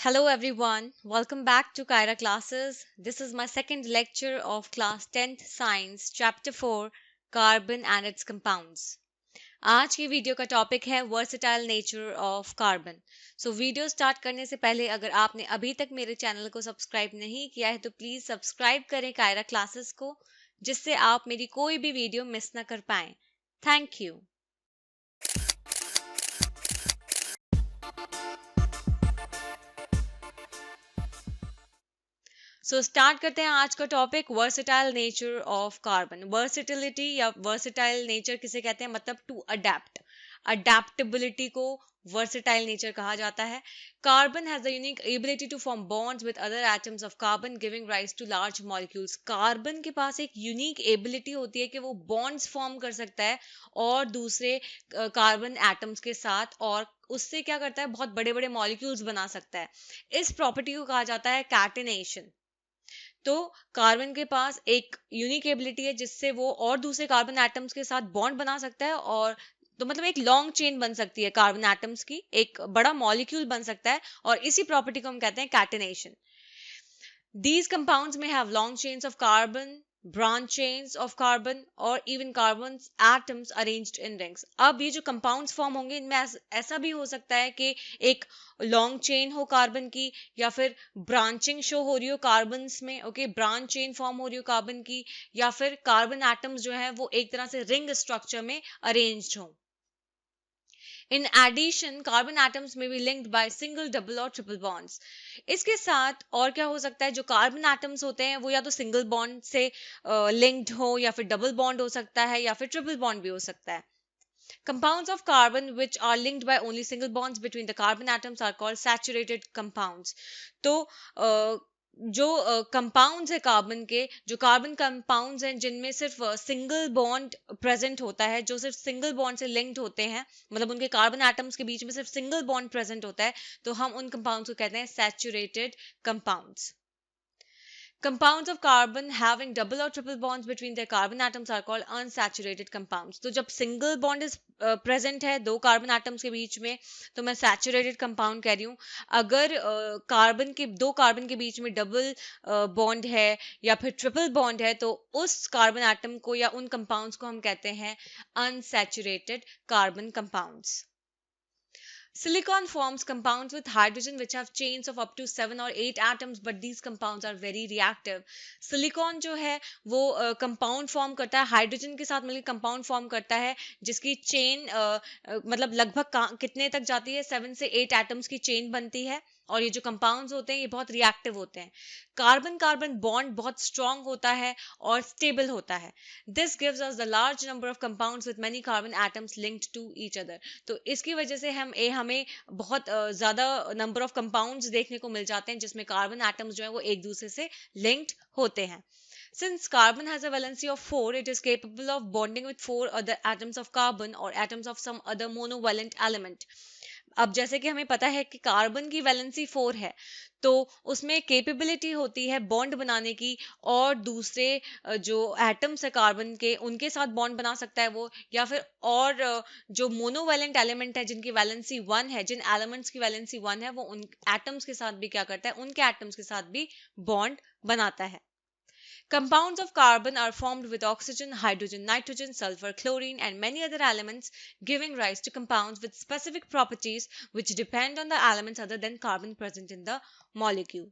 Hello everyone, welcome back to Kyra classes. This is my second lecture of class 10th science chapter 4 carbon and its compounds. आज की video का topic है versatile nature of carbon. So video start करने से पहले अगर आपने अभी तक मेरे चैनल को सब्सक्राइब नहीं किया है तो प्लीज सब्सक्राइब करें कायरा क्लासेस को, जिससे आप मेरी कोई भी वीडियो मिस ना कर पाएं। Thank you. सो स्टार्ट करते हैं आज का topic versatile nature of carbon. Versatility या वर्सेटाइल नेचर किसे कहते हैं, मतलब टू अडेप्ट, अडेप्टेबिलिटी को वर्सेटाइल नेचर कहा जाता है। Carbon has the unique ability to form bonds with other atoms of carbon giving rise to large molecules. Carbon के पास एक यूनिक एबिलिटी होती है कि वो बॉन्ड्स फॉर्म कर सकता है और दूसरे कार्बन एटम्स के साथ, और उससे क्या करता है, बहुत बड़े बड़े मॉलिक्यूल्स बना सकता है। इस प्रॉपर्टी को कहा जाता है कैटेनेशन। तो कार्बन के पास एक यूनिक एबिलिटी है जिससे वो और दूसरे कार्बन एटम्स के साथ बॉन्ड बना सकता है, और तो मतलब एक लॉन्ग चेन बन सकती है कार्बन एटम्स की, एक बड़ा मॉलिक्यूल बन सकता है, और इसी प्रॉपर्टी को हम कहते हैं catenation. These compounds may have long chains of carbon, branch chains of carbon, or even carbon's atoms arranged in rings. अब ये जो compounds form होंगे इनमें ऐसा भी हो सकता है कि एक लॉन्ग चेन हो कार्बन की, या फिर ब्रांचिंग शो हो रही हो कार्बन्स में, ओके, ब्रांच चेन फॉर्म हो रही हो कार्बन की, या फिर कार्बन एटम्स जो है वो एक तरह से रिंग स्ट्रक्चर में अरेंज्ड हो। In addition, carbon atoms may be linked by single, double और triple bonds. इसके साथ और क्या हो सकता है, जो कार्बन एटम्स होते हैं वो या तो सिंगल बॉन्ड से लिंक्ड हो, या फिर डबल बॉन्ड हो सकता है, या फिर ट्रिपल बॉन्ड भी हो सकता है। Compounds of carbon which are linked by only single bonds between the carbon atoms are called saturated compounds. तो जो कंपाउंड्स है कार्बन के, जो कार्बन कंपाउंड्स हैं जिनमें सिर्फ सिंगल बॉन्ड प्रेजेंट होता है, जो सिर्फ सिंगल बॉन्ड से लिंक्ड होते हैं, मतलब उनके कार्बन एटम्स के बीच में सिर्फ सिंगल बॉन्ड प्रेजेंट होता है, तो हम उन कंपाउंड्स को कहते हैं saturated compounds. Compounds of carbon having double or triple bonds between their carbon atoms are called unsaturated compounds. तो जब सिंगल बॉन्ड इज प्रेजेंट है दो कार्बन एटम्स के बीच में, तो मैं सैचुरेटेड कंपाउंड कह रही हूँ। अगर कार्बन के दो कार्बन के बीच में डबल बॉन्ड है या फिर ट्रिपल बॉन्ड है, तो उस कार्बन एटम को या उन कंपाउंड्स को हम कहते हैं unsaturated carbon compounds. Silicon forms compounds with hydrogen which have chains of up to 7 or 8 atoms, but these compounds are very reactive. Silicon जो है वो कंपाउंड फॉर्म करता है, हाइड्रोजन के साथ मिलकर कंपाउंड फॉर्म करता है, जिसकी चेन मतलब लगभग कितने तक जाती है, 7 से 8 एटम्स की चेन बनती है। और ये जो कंपाउंड्स होते हैं ये बहुत रिएक्टिव होते हैं। कार्बन कार्बन बॉन्ड बहुत स्ट्रांग होता है और स्टेबल होता है। This gives us the large number of compounds with many carbon atoms linked to each other. तो इसकी वजह से हमें बहुत ज्यादा नंबर ऑफ कंपाउंड्स देखने को मिल जाते हैं जिसमें कार्बन एटम्स जो है वो एक दूसरे से लिंक्ड होते हैं। Since carbon has a valency of 4, it is capable of bonding with 4 other atoms of carbon or atoms of some other monovalent element. अब जैसे कि हमें पता है कि कार्बन की वैलेंसी 4 है, तो उसमें कैपेबिलिटी होती है बॉन्ड बनाने की, और दूसरे जो एटम्स है कार्बन के उनके साथ बॉन्ड बना सकता है वो, या फिर और जो मोनोवैलेंट एलिमेंट है जिनकी वैलेंसी 1 है, जिन एलिमेंट्स की वैलेंसी 1 है, वो उन एटम्स के साथ भी क्या करता है, उनके एटम्स के साथ भी बॉन्ड बनाता है। Compounds of carbon are formed with oxygen, hydrogen, nitrogen, sulfur, chlorine, and many other elements, giving rise to compounds with specific properties which depend on the elements other than carbon present in the molecule.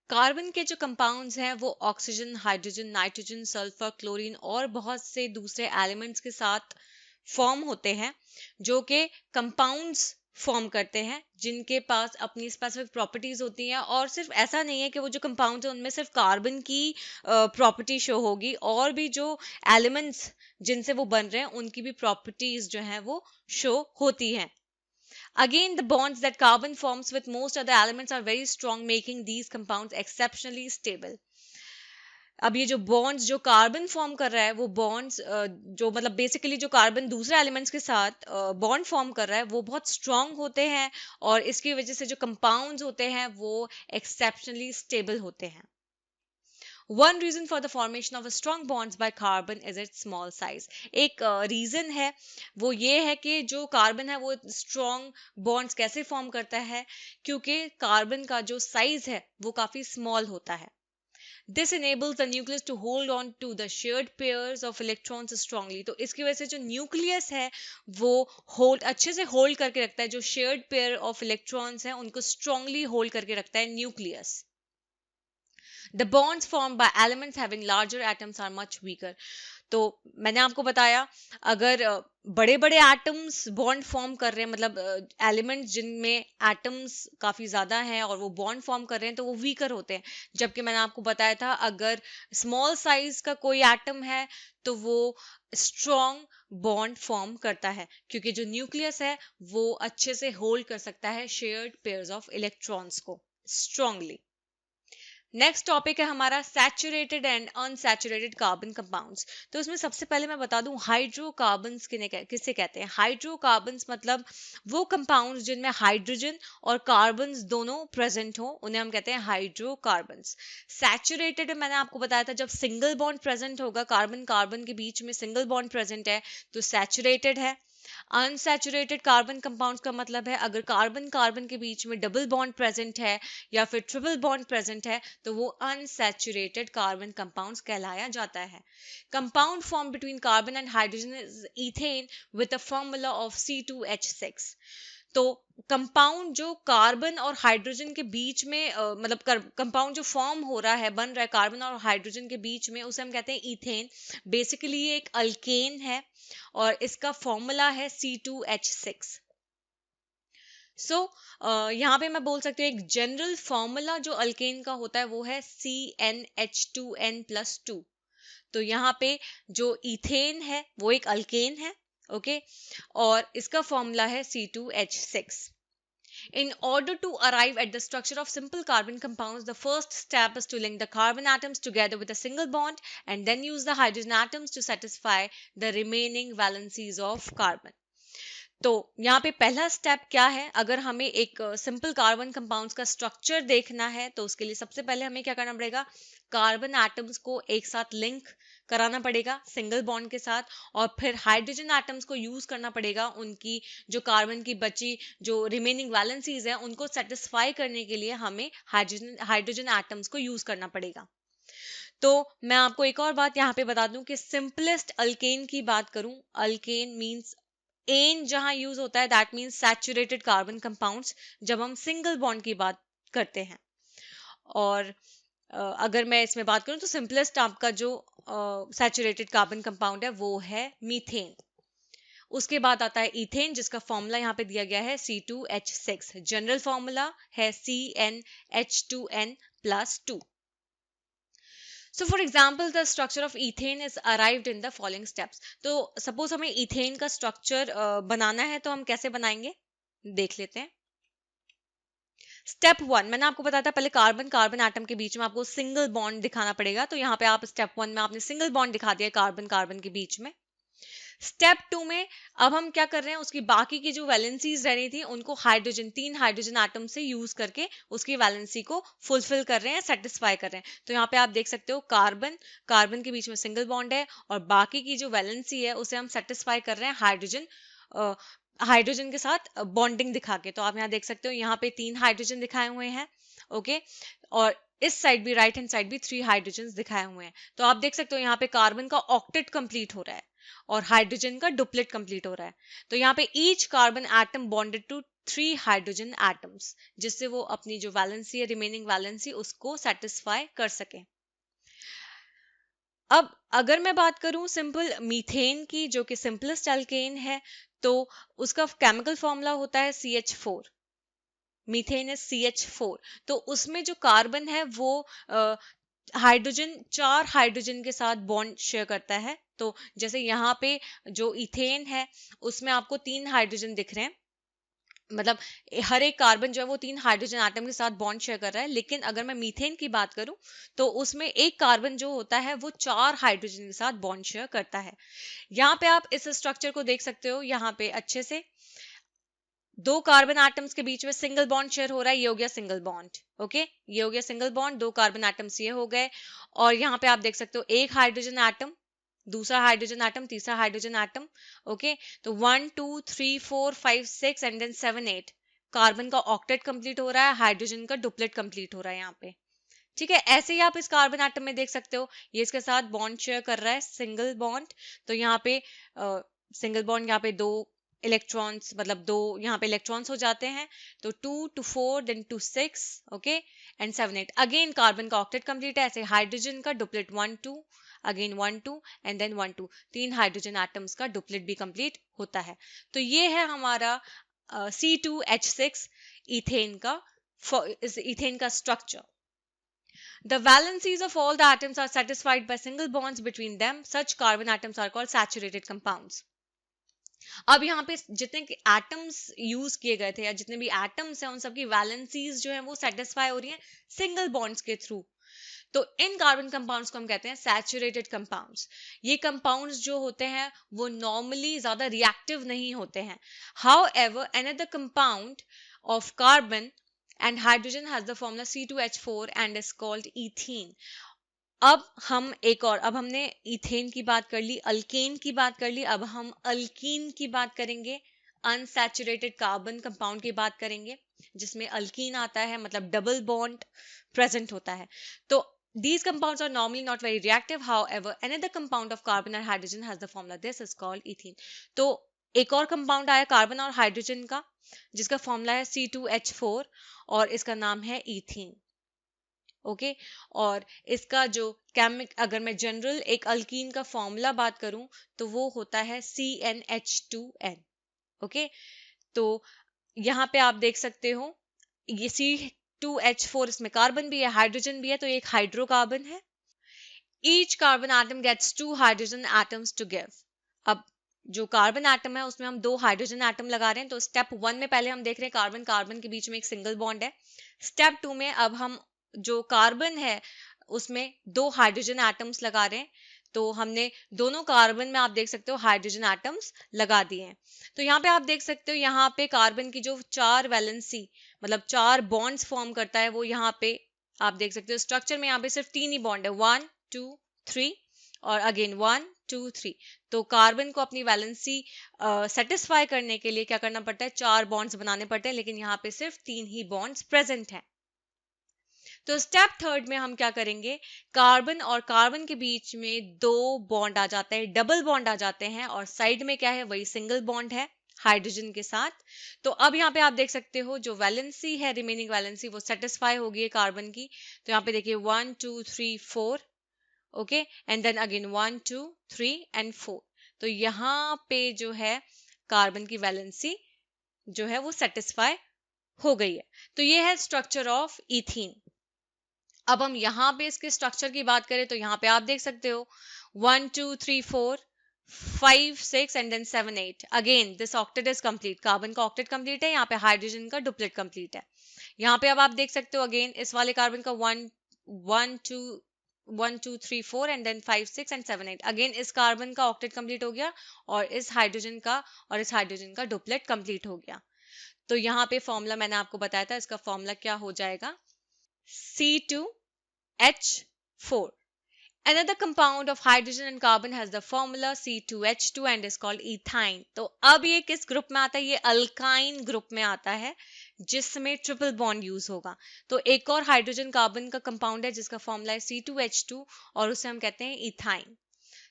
Carbon के जो compounds हैं वो oxygen, hydrogen, nitrogen, sulphur, chlorine और बहुत से दूसरे elements के साथ फॉर्म होते हैं, जो कि कंपाउंड्स फॉर्म करते हैं जिनके पास अपनी स्पेसिफिक प्रॉपर्टीज होती हैं। और सिर्फ ऐसा नहीं है कि वो जो कंपाउंड्स हैं उनमें सिर्फ कार्बन की प्रॉपर्टी शो होगी, और भी जो एलिमेंट्स जिनसे वो बन रहे हैं उनकी भी प्रॉपर्टीज जो हैं वो शो होती हैं। Again, the bonds that carbon forms with most other elements are very strong, making these compounds exceptionally stable. अब ये जो बॉन्ड्स जो कार्बन फॉर्म कर रहा है, वो बॉन्ड्स जो मतलब बेसिकली जो कार्बन दूसरे एलिमेंट्स के साथ बॉन्ड फॉर्म कर रहा है वो बहुत स्ट्रांग होते हैं, और इसकी वजह से जो कंपाउंड्स होते हैं वो एक्सेप्शनली स्टेबल होते हैं। One reason for the formation of a strong bonds by carbon is its small size. एक रीजन है वो ये है कि जो कार्बन है वो स्ट्रॉन्ग बॉन्ड्स कैसे फॉर्म करता है, क्योंकि कार्बन का जो साइज है वो काफी स्मॉल होता है. This enables the nucleus to hold on to the shared pairs of electrons strongly. तो इसकी वजह से जो न्यूक्लियस है वो अच्छे से होल्ड करके रखता है, जो शेयर्ड पेयर ऑफ इलेक्ट्रॉन्स हैं उनको स्ट्रांगली होल्ड करके रखता है nucleus. The bonds formed by elements having larger atoms are much weaker. तो मैंने आपको बताया अगर बड़े बड़े एटम्स बॉन्ड फॉर्म कर रहे हैं, मतलब एलिमेंट्स जिनमें एटम्स काफी ज्यादा हैं और वो बॉन्ड फॉर्म कर रहे हैं, तो वो वीकर होते हैं. जबकि मैंने आपको बताया था अगर स्मॉल साइज का कोई एटम है तो वो स्ट्रॉन्ग बॉन्ड फॉर्म करता है, क्योंकि जो न्यूक्लियस है वो अच्छे से होल्ड कर सकता है शेयर्ड पेयर्स ऑफ इलेक्ट्रॉन्स को स्ट्रांगली. नेक्स्ट टॉपिक है हमारा saturated and unsaturated carbon compounds. तो इसमें सबसे पहले मैं बता दूं हाइड्रोकार्बन्स किसे कहते हैं. हाइड्रोकार्बन्स मतलब वो कंपाउंड्स जिनमें हाइड्रोजन और कार्बन्स दोनों प्रेजेंट हो, उन्हें हम कहते हैं हाइड्रोकार्बन्स. सैचुरेटेड मैंने आपको बताया था जब सिंगल बॉन्ड प्रेजेंट होगा, कार्बन कार्बन के बीच में सिंगल बॉन्ड प्रेजेंट है तो सैचुरेटेड है. अनसैचुरेटेड कार्बन कंपाउंड्स का मतलब है अगर कार्बन कार्बन के बीच में डबल बॉन्ड प्रेजेंट है या फिर ट्रिपल बॉन्ड प्रेजेंट है तो वो अनसैचुरेटेड कार्बन कंपाउंड्स कहलाया जाता है. Compound form between carbon and hydrogen is ethane with a formula of C2H6. तो कंपाउंड जो कार्बन और हाइड्रोजन के बीच में मतलब कंपाउंड जो फॉर्म हो रहा है, बन रहा है कार्बन और हाइड्रोजन के बीच में, उसे हम कहते हैं इथेन. बेसिकली ये एक अल्केन है और इसका फॉर्मूला है C2H6. सो यहाँ पे मैं बोल सकती हूँ एक जनरल फॉर्मूला जो अल्केन का होता है वो है CnH2n+2. तो यहाँ पे जो इथेन है वो एक अल्केन है, ओके और इसका फॉर्मूला है C2H6. In order to arrive at the structure of simple carbon compounds, the first step is to link the carbon atoms together with a single bond and then use the hydrogen atoms to satisfy the remaining valencies of carbon. तो यहाँ पे पहला step क्या है, अगर हमें एक simple carbon compounds का स्ट्रक्चर देखना है तो उसके लिए सबसे पहले हमें क्या करना पड़ेगा, कार्बन एटम्स को एक साथ लिंक कराना पड़ेगा सिंगल बॉन्ड के साथ, और फिर हाइड्रोजन एटम्स को यूज करना पड़ेगा उनकी जो कार्बन की बची जो रिमेनिंग वैलेंसीज है उनको सेटिस्फाई करने के लिए हमें हाइड्रोजन एटम्स को यूज करना पड़ेगा. तो मैं आपको एक और बात यहाँ पे बता दूं कि सिंपलेस्ट अल्केन की बात करूं, अल्केन मींस एन जहां यूज होता है that means saturated carbon compounds जब हम सिंगल बॉन्ड की बात करते हैं. और अगर मैं इसमें बात करूं तो सिंपलेस्ट आपका जो सैचुरेटेड कार्बन कंपाउंड है वो है मीथेन. उसके बाद आता है इथेन जिसका फॉर्मूला यहाँ पे दिया गया है C2H6. जनरल फॉर्मूला है CnH2n+2. So for example, the structure of ethane is arrived in the following steps. तो suppose हमें ethane का structure बनाना है तो हम कैसे बनाएंगे देख लेते हैं. स्टेप 1 मैंने आपको बताया था पहले कार्बन कार्बन एटम के बीच में आपको सिंगल बॉन्ड दिखाना पड़ेगा, तो यहाँ पे आप स्टेप 1 में आपने सिंगल बॉन्ड दिखा दिया कार्बन कार्बन के बीच में. स्टेप 2 में अब हम क्या कर रहे हैं, उसकी बाकी की जो वैलेंसीज रहनी थी उनको हाइड्रोजन 3 हाइड्रोजन एटम से यूज करके उसकी वैलेंसी को फुलफिल कर रहे हैं, सेटिस्फाई कर रहे हैं. तो यहाँ पे आप देख सकते हो कार्बन कार्बन के बीच में सिंगल बॉन्ड है और बाकी की जो वैलेंसी है उसे हम सेटिस्फाई कर रहे हैं हाइड्रोजन के साथ बॉन्डिंग दिखा के. तो आप यहाँ देख सकते हो यहाँ पे 3 हाइड्रोजन दिखाए हुए हैं, ओके और इस साइड भी राइट हैंड साइड भी 3 हाइड्रोजन दिखाए हुए हैं. तो आप देख सकते हो यहाँ पे कार्बन का ऑक्टेट कंप्लीट हो रहा है और हाइड्रोजन का डुप्लेट कंप्लीट हो रहा है. तो यहाँ पे each carbon atom bonded to 3 hydrogen atoms, जिससे वो अपनी जो वैलेंसी है रिमेनिंग वैलेंसी उसको सेटिस्फाई कर सके. अब अगर मैं बात करूं सिंपल मीथेन की जो कि सिंपलेस्ट एल्केन है, तो उसका केमिकल फॉर्मूला होता है CH4. Methane is CH4. तो उसमें जो कार्बन है वो हाइड्रोजन 4 हाइड्रोजन के साथ बॉन्ड शेयर करता है. तो जैसे यहाँ पे जो इथेन है उसमें आपको 3 हाइड्रोजन दिख रहे हैं, मतलब हर एक कार्बन जो है वो 3 हाइड्रोजन एटम के साथ बॉन्ड शेयर कर रहा है. लेकिन अगर मैं मीथेन की बात करूं तो उसमें एक कार्बन जो होता है वो 4 हाइड्रोजन के साथ बॉन्ड शेयर करता है. यहाँ पे आप इस स्ट्रक्चर को देख सकते हो यहाँ पे अच्छे से. दो कार्बन एटम्स के बीच में सिंगल बॉन्ड शेयर हो रहा है, ये हो गया सिंगल बॉन्ड। ओके, ये हो गया सिंगल बॉन्ड, दो कार्बन एटम्स ये हो गए। और यहाँ पे आप देख सकते हो एक हाइड्रोजन एटम, दूसरा हाइड्रोजन एटम, तीसरा हाइड्रोजन एटम। ओके, तो 1 2 3 4 5 6 एंड देन 7 8 कार्बन का ऑक्टेट कंप्लीट हो रहा है, हाइड्रोजन का डुप्लेट कंप्लीट हो रहा है यहाँ पे। ठीक है, ऐसे ही आप इस कार्बन एटम में देख सकते हो, ये इसके साथ बॉन्ड शेयर कर रहा है, सिंगल बॉन्ड। तो यहाँ पे सिंगल बॉन्ड, यहाँ पे दो इलेक्ट्रॉन्स, मतलब दो यहाँ पे इलेक्ट्रॉन्स हो जाते हैं। तो 2 to 4 then to 6, okay, and 7 8 again carbon का ऑक्टेट कंप्लीट है। ऐसे हाइड्रोजन का डुप्लेट 1 2, अगेन 1 2 एंड देन 1 2, तीन हाइड्रोजन एटम्स का डुप्लेट भी कंप्लीट होता है। तो ये है हमारा C2H6 इथेन का, इथेन का structure. The valencies of all the atoms are satisfied by single bonds between them. Such carbon atoms are called saturated compounds. अब यहाँ पे जितने एटम्स यूज किए गए थे या जितने भी एटम्स हैं उन सबकी वैलेंसीज जो है वो सेटिस्फाई हो रही हैं सिंगल बॉन्ड्स के थ्रू। तो इन कार्बन कंपाउंड्स को हम कहते हैं सैचुरेटेड कंपाउंड्स। ये कंपाउंड्स जो होते हैं वो नॉर्मली ज्यादा रिएक्टिव नहीं होते हैं। However another compound of carbon and hydrogen has the formula C2H4 and is called ethene. अब हम एक और, अब हमने इथेन की बात कर ली, अल्केन की बात कर ली, अब हम अल्कीन की बात करेंगे, अनसैचुरेटेड कार्बन कंपाउंड की बात करेंगे जिसमें अल्कीन आता है, मतलब डबल बॉन्ड प्रेजेंट होता है। तो these compounds are normally not very reactive. However, another compound of carbon and hydrogen has the formula. This is called ethene. तो एक और कंपाउंड आया कार्बन और हाइड्रोजन का जिसका फॉर्मूला है C2H4 और इसका नाम है ईथीन। ओके, और इसका जो केमिक, अगर मैं जनरल एक अल्कीन का फॉर्मूला बात करूं तो वो होता है CnH2n। ओके, तो यहाँ पे आप देख सकते हो ये C2H4, इसमें कार्बन भी है, हाइड्रोजन भी है, तो ये एक हाइड्रोकार्बन है। Each carbon atom gets 2 hydrogen atoms to give. अब जो कार्बन एटम है उसमें हम दो हाइड्रोजन एटम लगा रहे हैं। तो स्टेप 1 में पहले हम देख रहे हैं कार्बन कार्बन के बीच में एक सिंगल बॉन्ड है। स्टेप 2 में अब हम जो कार्बन है उसमें दो हाइड्रोजन एटम्स लगा रहे हैं। तो हमने दोनों कार्बन में आप देख सकते हो हाइड्रोजन एटम्स लगा दिए हैं। तो यहाँ पे आप देख सकते हो यहाँ पे कार्बन की जो चार वैलेंसी, मतलब चार बॉन्ड्स फॉर्म करता है, वो यहाँ पे आप देख सकते हो स्ट्रक्चर में यहाँ पे सिर्फ तीन ही बॉन्ड है, 1 2 3 और अगेन 1 2 3। तो कार्बन को अपनी वैलेंसी सेटिस्फाई करने के लिए क्या करना पड़ता है, चार बॉन्ड्स बनाने पड़ते हैं, लेकिन यहाँ पे सिर्फ तीन ही बॉन्ड्स प्रेजेंट हैं। तो स्टेप 3 में हम क्या करेंगे, कार्बन और कार्बन के बीच में दो बॉन्ड आ जाते हैं, डबल बॉन्ड आ जाते हैं, और साइड में क्या है, वही सिंगल बॉन्ड है हाइड्रोजन के साथ। तो अब यहाँ पे आप देख सकते हो जो वैलेंसी है, रिमेनिंग वैलेंसी, वो सेटिस्फाई होगी है कार्बन की। तो यहाँ पे देखिए 1 2 3 4, okay, and then again 1 2 3 and 4। तो यहाँ पे जो है कार्बन की वैलेंसी जो है वो सेटिस्फाई हो गई है। तो ये है स्ट्रक्चर ऑफ इथीन। अब हम यहाँ पे इसके स्ट्रक्चर की बात करें तो यहाँ पे आप देख सकते हो 1 2 3 4 5 6 and then 7 8। Again this octet is complete, carbon का ऑक्टेट कंप्लीट है, यहाँ पे हाइड्रोजन का डुप्लेट कंप्लीट है। यहाँ पे अब आप देख सकते हो अगेन इस वाले कार्बन का 1 1 2 1 2 3 4 एंड देन 5 6 एंड 7 8। अगेन इस कार्बन का ऑक्टेट कंप्लीट हो गया और इस हाइड्रोजन का डुप्लेट कंप्लीट हो गया। तो यहाँ पे फॉर्मूला मैंने आपको बताया था, इसका फॉर्मूला क्या हो जाएगा, C2H4. Another compound of hydrogen and carbon has the formula C2H2 and is called ethyne. तो अब ये किस ग्रुप में आता है, ये अल्काइन ग्रुप में आता है जिसमें ट्रिपल बॉन्ड यूज होगा। तो एक और हाइड्रोजन कार्बन का कंपाउंड है जिसका फॉर्मूला है C2H2 और उसे हम कहते हैं ethyne.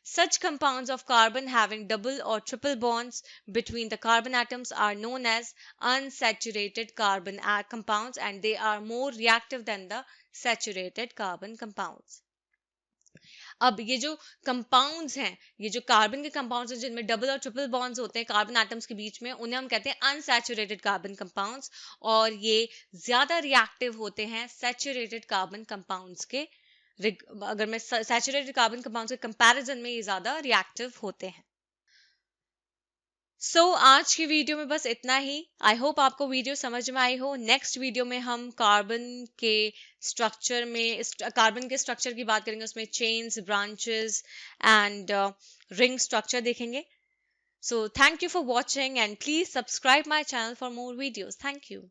Such compounds of carbon having double or triple bonds between the carbon atoms are known as unsaturated carbon compounds, and they are more reactive than the saturated carbon compounds. अब ये जो compounds हैं, ये जो carbon के compounds हैं जिनमें double और ट्रिपल बॉन्ड्स होते हैं कार्बन एटम्स के बीच में, उन्हें हम कहते हैं अनसैचुरेटेड कार्बन कंपाउंड्स, और ये ज्यादा रिएक्टिव होते हैं सैचुरेटेड कार्बन कंपाउंड्स के। अगर मैं सैचुरेटेड कार्बन कंपाउंड्स के कंपैरिजन में ये ज्यादा रिएक्टिव होते हैं। आज की वीडियो में बस इतना ही। आई होप आपको वीडियो समझ में आई हो। नेक्स्ट वीडियो में हम कार्बन के स्ट्रक्चर की बात करेंगे, उसमें chains, branches and ring structure देखेंगे। So thank you for watching and please subscribe my channel for more videos. Thank you.